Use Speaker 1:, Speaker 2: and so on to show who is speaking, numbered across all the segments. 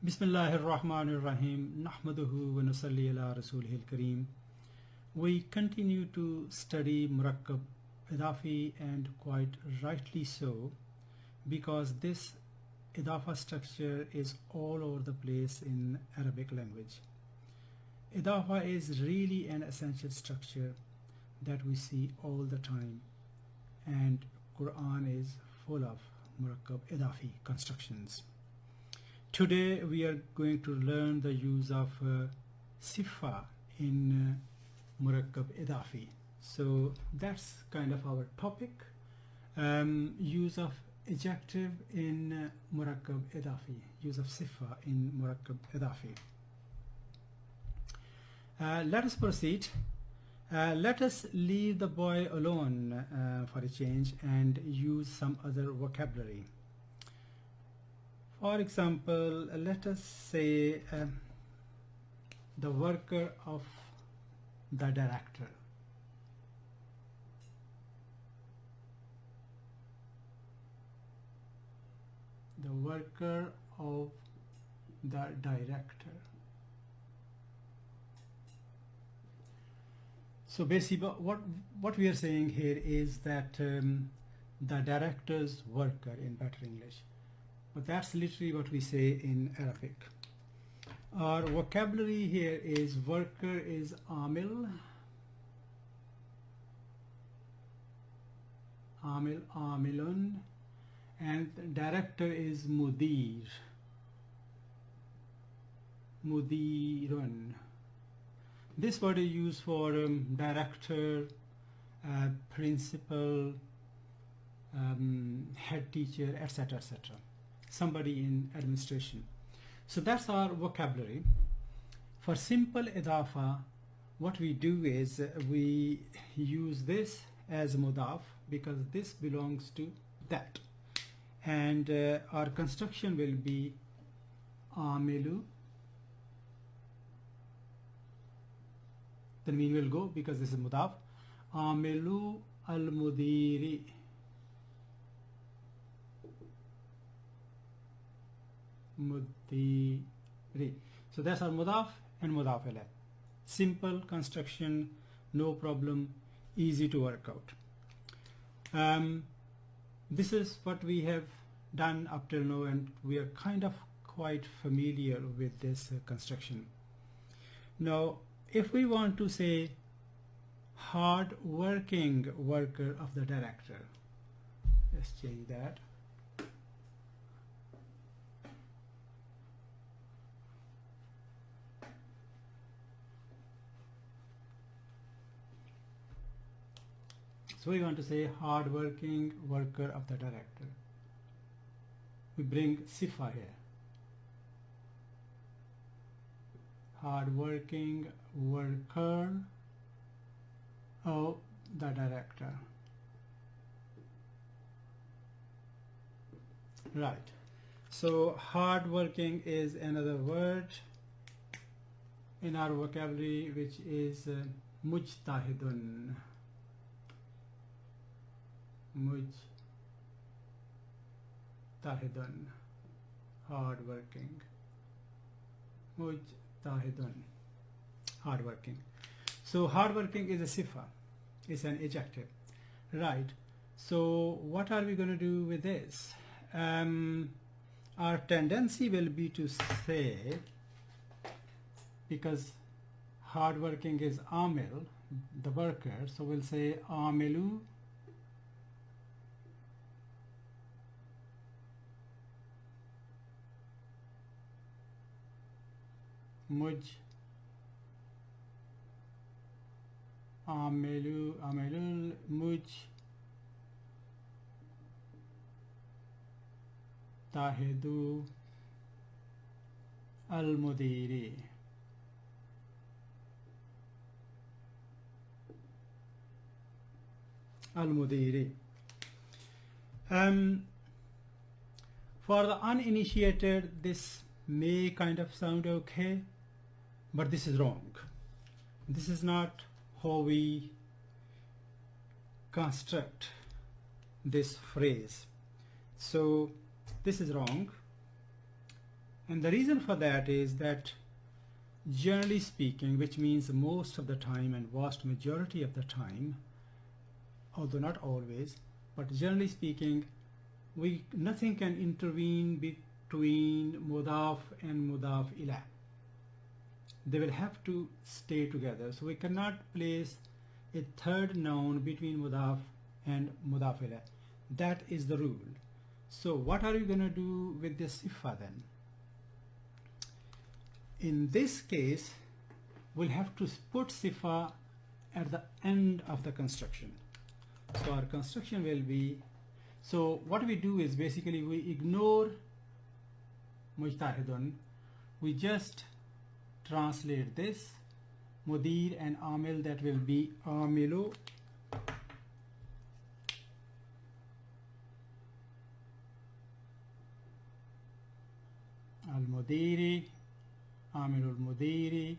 Speaker 1: Bismillahirrahmanirrahim. Nahmaduhu wa nusalli ala rasulihil kareem. We continue to study Murakkab Idafi, and quite rightly so, because this Idafa structure is all over the place in Arabic language. Idafa is really an essential structure that we see all the time, and Quran is full of Murakkab Idafi constructions. Today we are going to learn the use of Sifa in Murakkab Idafi. So that's kind of our topic. Use of adjective in Murakkab Idafi. Use of Sifa in Murakkab Idafi. Let us proceed. Let us leave the boy alone for a change and use some other vocabulary. For example, let us say the worker of the director. The worker of the director. So basically what we are saying here is that the director's worker in better English. But that's literally what we say in Arabic. Our vocabulary here is worker is amil, amilun, and director is mudir, mudirun. This word is used for director, principal, head teacher, etc., etc. Somebody in administration. So that's our vocabulary. For simple idafa, what we do is we use this as mudaf because this belongs to that, and our construction will be amilu. The mean will go because this is mudaf. Amilu al-mudiri. Mudiri. So that's our mudaf and mudaf ilayh. Simple construction, no problem, easy to work out. This is what we have done up till now, and we are kind of quite familiar with this construction. Now, if we want to say hard working worker of the director, let's change that. So we want to say hard-working worker of the director. We bring Sifa here. Hard-working worker of the director. Right. So hard-working is another word in our vocabulary, which is mujtahidun. Mujtahidun, hard-working. Mujtahidun, hard-working. So hard-working is a sifa, it's an adjective, right? So what are we going to do with this? Our tendency will be to say, because hard-working is amil, the worker, so we'll say amilu amilul mujtahidu al-mudiri. Al-mudiri. For the uninitiated, this may kind of sound okay, but this is wrong. This is not how we construct this phrase. So this is wrong. And the reason for that is that generally speaking, which means most of the time and vast majority of the time, although not always, but generally speaking, nothing can intervene between mudaf and mudaf ilah. They will have to stay together. So we cannot place a third noun between mudaf and mudaf ilah. That is the rule. So what are you going to do with this sifa then? In this case, we'll have to put sifa at the end of the construction. So our construction will be, so what we do is basically we ignore mujtahidun, we just translate this mudir and amil, that will be amilu al-mudiri, amilul mudiri.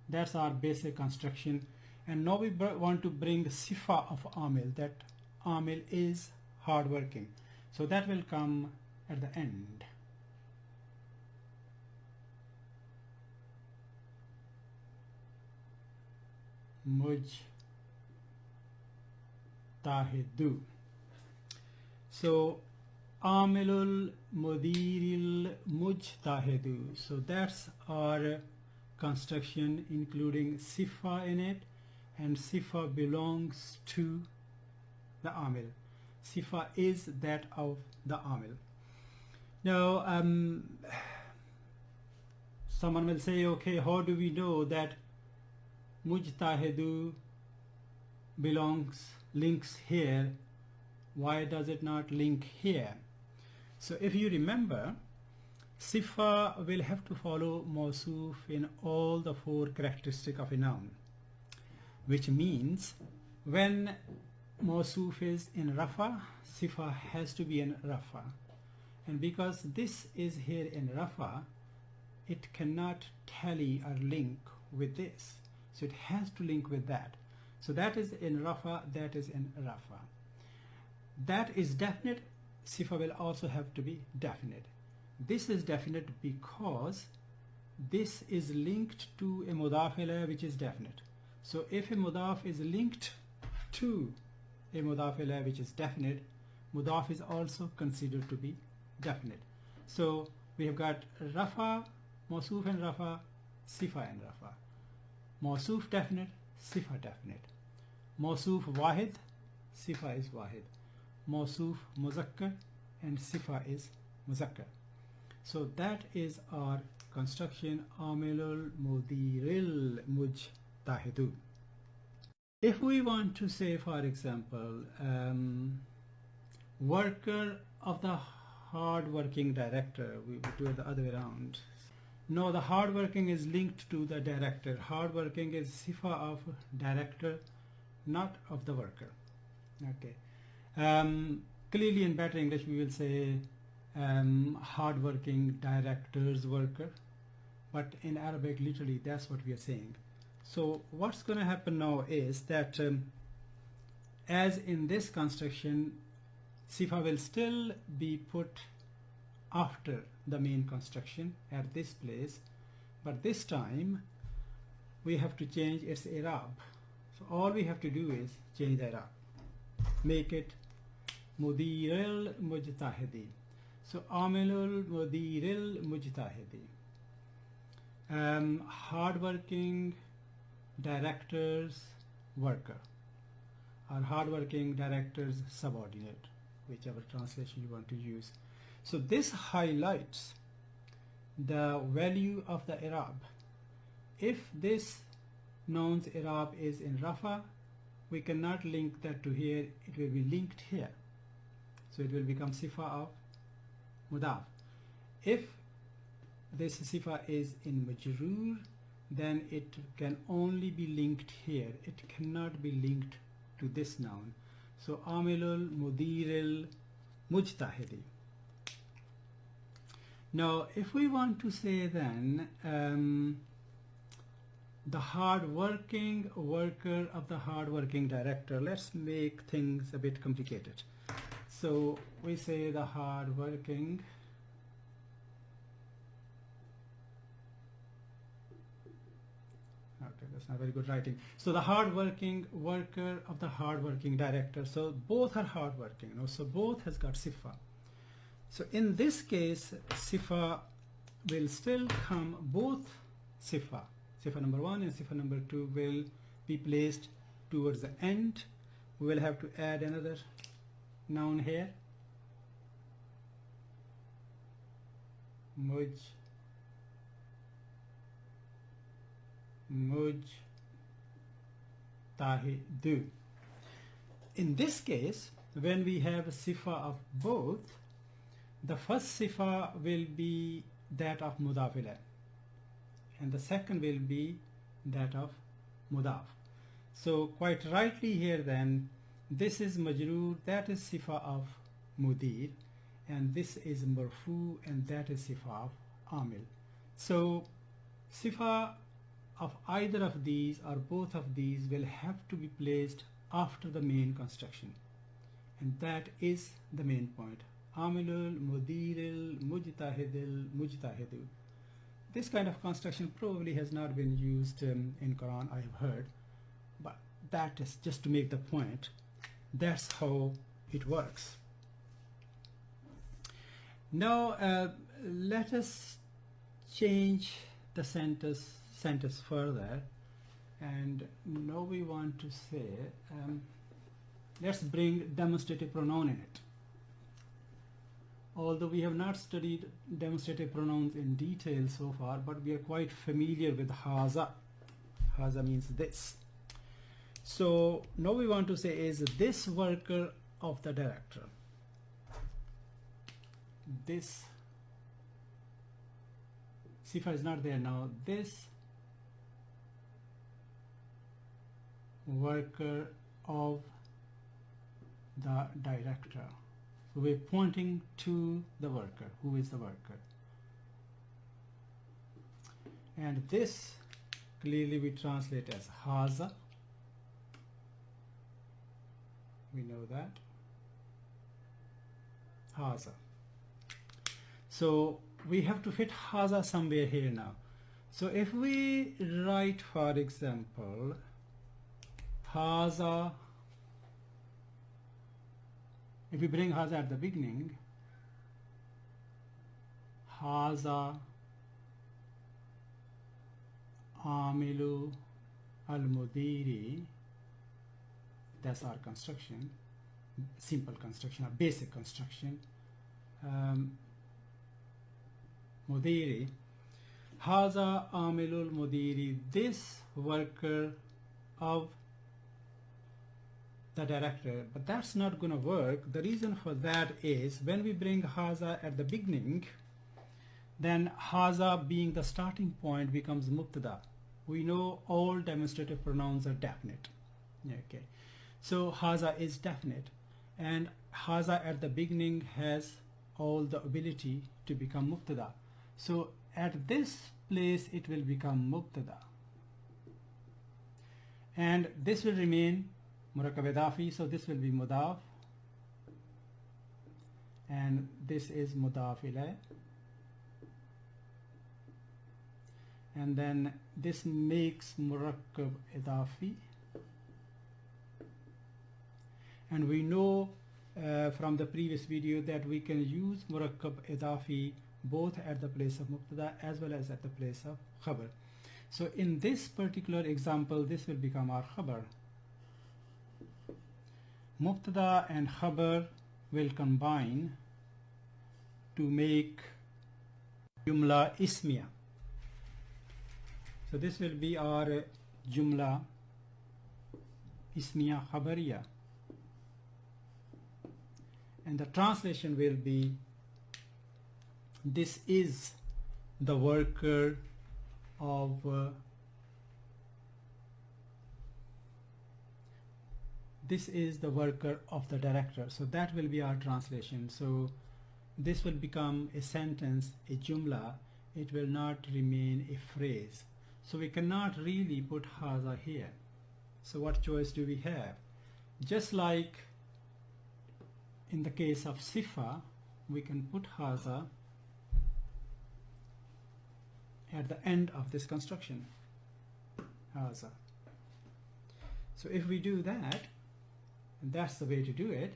Speaker 1: That's our basic construction. And now we want to bring sifa of amil, that amil is hardworking. So that will come at the end. Mujtahidu. So amilul mudiril mujtahidu. So that's our construction, including sifa in it, and sifa belongs to the amil. Sifa is that of the amil. Now someone will say, okay, how do we know that mujtahidu links here? Why does it not link here? So if you remember, sifa will have to follow mawsuf in all the four characteristics of a noun, which means when mawsuf is in rafa, sifa has to be in rafa. And because this is here in rafa, it cannot tally or link with this. So it has to link with that. So that is in rafa, that is in rafa. That is definite. Sifa will also have to be definite. This is definite because this is linked to a mudaf ilayh which is definite. So if a mudaf is linked to a mudaf ilayh which is definite, mudaf is also considered to be definite. So we have got rafa, mawsuf and rafa, sifa and rafa. Mawsuf definite, sifa definite. Mawsuf wahid, sifa is wahid. Mawsuf muzakkar and sifa is muzakkar. So that is our construction, amilul mudiril mujtahidu. If we want to say, for example, worker of the hard-working director, we do it the other way around. No, the hard-working is linked to the director. Hard-working is sifa of director, not of the worker. Okay. Clearly in better English we will say hard-working director's worker, but in Arabic literally that's what we are saying. So what's going to happen now is that as in this construction, sifa will still be put after the main construction at this place, but this time we have to change its i'rab. So all we have to do is change the i'rab, make it mudiril mujtahidi. So amilul mudiril mujtahidi. Hardworking director's worker, or hardworking director's subordinate, whichever translation you want to use. So this highlights the value of the i'rab. If this noun's i'rab is in rafa, we cannot link that to here, it will be linked here. So it will become sifa of mudaf. If this sifa is in majroor, then it can only be linked here. It cannot be linked to this noun. So amilul mudiril mujtahidi. Now if we want to say then the hard-working worker of the hard-working director, let's make things a bit complicated. So we say the hard-working Okay, that's not very good writing. So the hard-working worker of the hard-working director. So both are hard-working, you know, so both has got sifa. So in this case, sifa will still come, both sifa number 1 and sifa number 2 will be placed towards the end. We will have to add another noun here, mujtahidu. In this case, when we have a sifa of both, the first sifa will be that of mudaf ilayh and the second will be that of mudaf. So quite rightly here then, this is majroor, that is sifa of mudir, and this is marfu and that is sifa of amil. So sifa of either of these or both of these will have to be placed after the main construction, and that is the main point. Amilul, mudiril, mujtahidil, mujtahidu. This kind of construction probably has not been used in Quran, I have heard, but that is just to make the point. That's how it works. Now let us change the sentence further, and now we want to say, let's bring demonstrative pronoun in it. Although we have not studied demonstrative pronouns in detail so far, but we are quite familiar with haza. Haza means this. So now we want to say is this worker of the director. This sifa is not there now. This worker of the director. We're pointing to the worker. Who is the worker? And this clearly we translate as haza. We know that. Haza. So we have to fit haza somewhere here now. So if we write, for example, haza, if we bring haza at the beginning, haza amilu al-mudiri, that's our construction, simple construction, or basic construction. Mudiri, haza amilul mudiri, this worker of the director. But that's not going to work. The reason for that is when we bring haza at the beginning, then haza being the starting point becomes mubtada. We know all demonstrative pronouns are definite. Okay, so haza is definite, and haza at the beginning has all the ability to become mubtada. So at this place it will become mubtada, and this will remain murakkab idafi, so this will be mudaf, and this is mudaf ilayh, and then this makes murakkab idafi, and we know from the previous video that we can use murakkab idafi both at the place of mubtada as well as at the place of khabar. So in this particular example, this will become our khabar. Mubtada and khabar will combine to make jumla ismiya. So this will be our jumla ismiya khabariya, and the translation will be, this is the worker of this is the worker of the director. So that will be our translation. So this will become a sentence, a jumla. It will not remain a phrase. So we cannot really put haza here. So what choice do we have? Just like in the case of sifa, we can put haza at the end of this construction. haza. So if we do that, and that's the way to do it,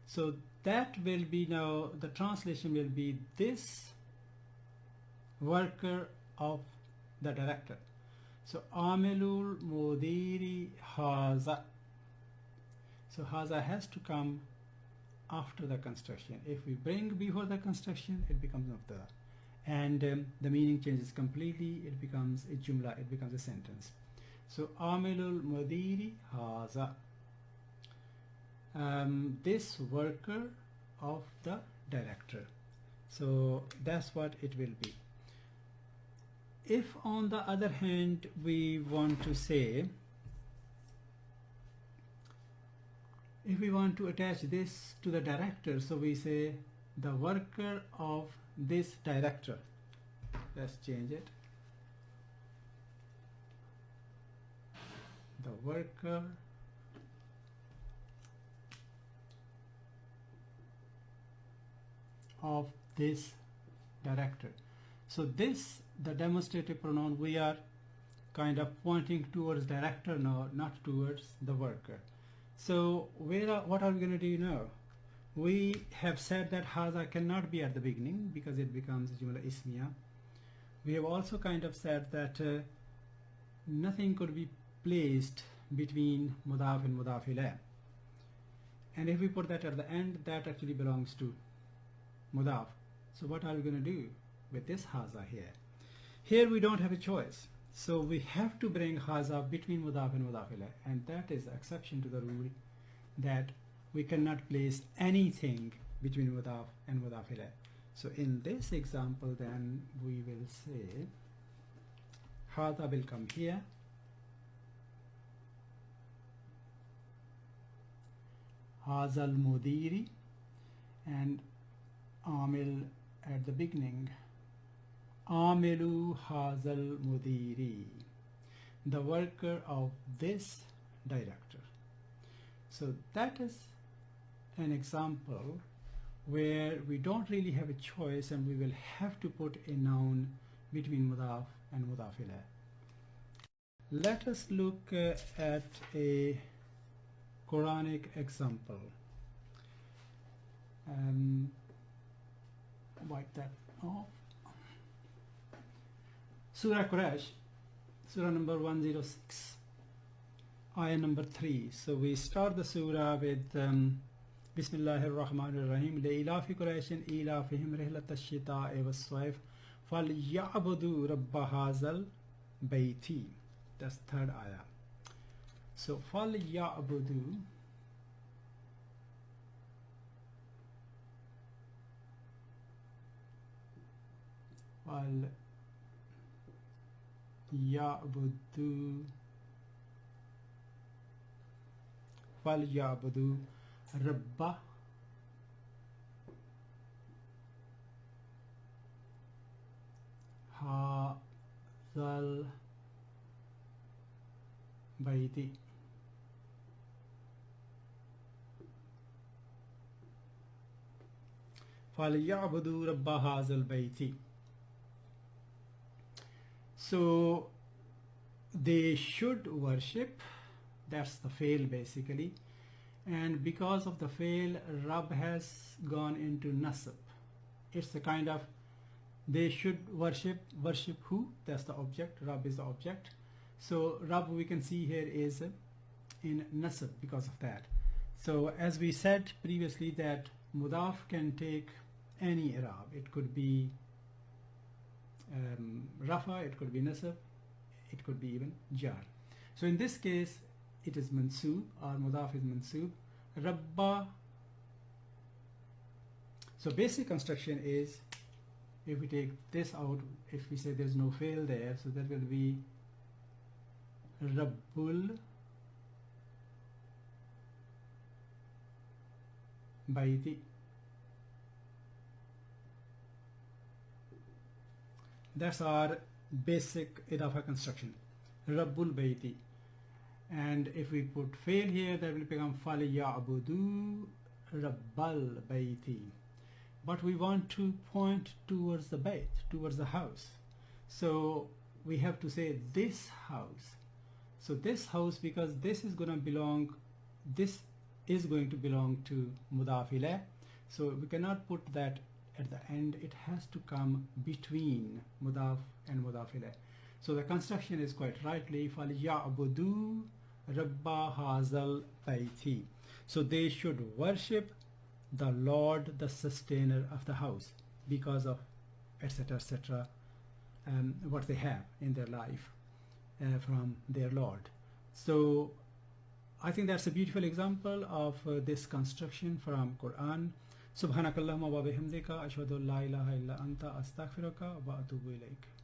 Speaker 1: so that will be, now the translation will be this worker of the director. So amilul mudiri haza. So haza has to come after the construction. If we bring before the construction, it becomes mubtada, and the meaning changes completely. It becomes a jumla, it becomes a sentence. So amilul mudiri haza, this worker of the director. So that's what it will be. If on the other hand we want to say, if we want to attach this to the director, so we say the worker of this director. Let's change it. The worker of this director. So this, the demonstrative pronoun, we are kind of pointing towards director now, not towards the worker. So what are we going to do now? We have said that haza cannot be at the beginning because it becomes jumla ismiya. We have also kind of said that nothing could be placed between mudaf and mudaf ilayh. And if we put that at the end, that actually belongs to mudaf. So what are we going to do with this haza here? Here we don't have a choice. So we have to bring haza between mudaf and mudaf ilayh, and that is the exception to the rule that we cannot place anything between mudaf and mudaf ilayh. So in this example then we will say haza will come here, hazal mudiri, and amil at the beginning, amilu hazal mudiri, the worker of this director. So that is an example where we don't really have a choice and we will have to put a noun between mudaf and mudaf ilayh. Let us look at a Quranic example. Wipe that off. Surah Quraysh, Surah number 106, ayah number 3. So we start the surah with Bismillahir Rahmanir Rahim. Li'ilafi Qurayshin ilafihim rihlat ash-shita'i was-sayf falyabudu rabba hazal bayti. That's third ayah. So falyabudu, falyabudu rabba hazal bayti. فَلْيَعْبُدُوا رَبَّ هَذَا الْبَيْتِ. So they should worship, that's the fail basically, and because of the fail, Rabb has gone into nasab. It's a kind of, they should worship who? That's the object, Rabb is the object. So Rabb we can see here is in nasab because of that. So as we said previously that mudaf can take any i'rab. It could be rafa, it could be nasab, it could be even jar. So in this case it is mansoob, or mudaf is mansoob. Rabba, so basic construction is, if we take this out, if we say there's no fail there, so that will be Rabbul Bayti. That's our basic idafa construction, Rabbul Bayti. And if we put fail here, that will become Falyabudu Rabbal Bayti. But we want to point towards the bayt, towards the house. So we have to say this house. So this house, because this is going to belong to mudaf ilayh. So we cannot put that at the end. It has to come between mudaf and mudaf ilayh. So the construction is quite rightly فَلْيَعْبُدُوا رَبَّ هَذَا الْبَيْتِ. So they should worship the Lord, the sustainer of the house, because of etc etc what they have in their life from their Lord. So I think that's a beautiful example of this construction from Quran. Subhanakallahumma wa bihamdika ashhadu an la ilaha illa anta astaghfiruka wa atubu ilaik.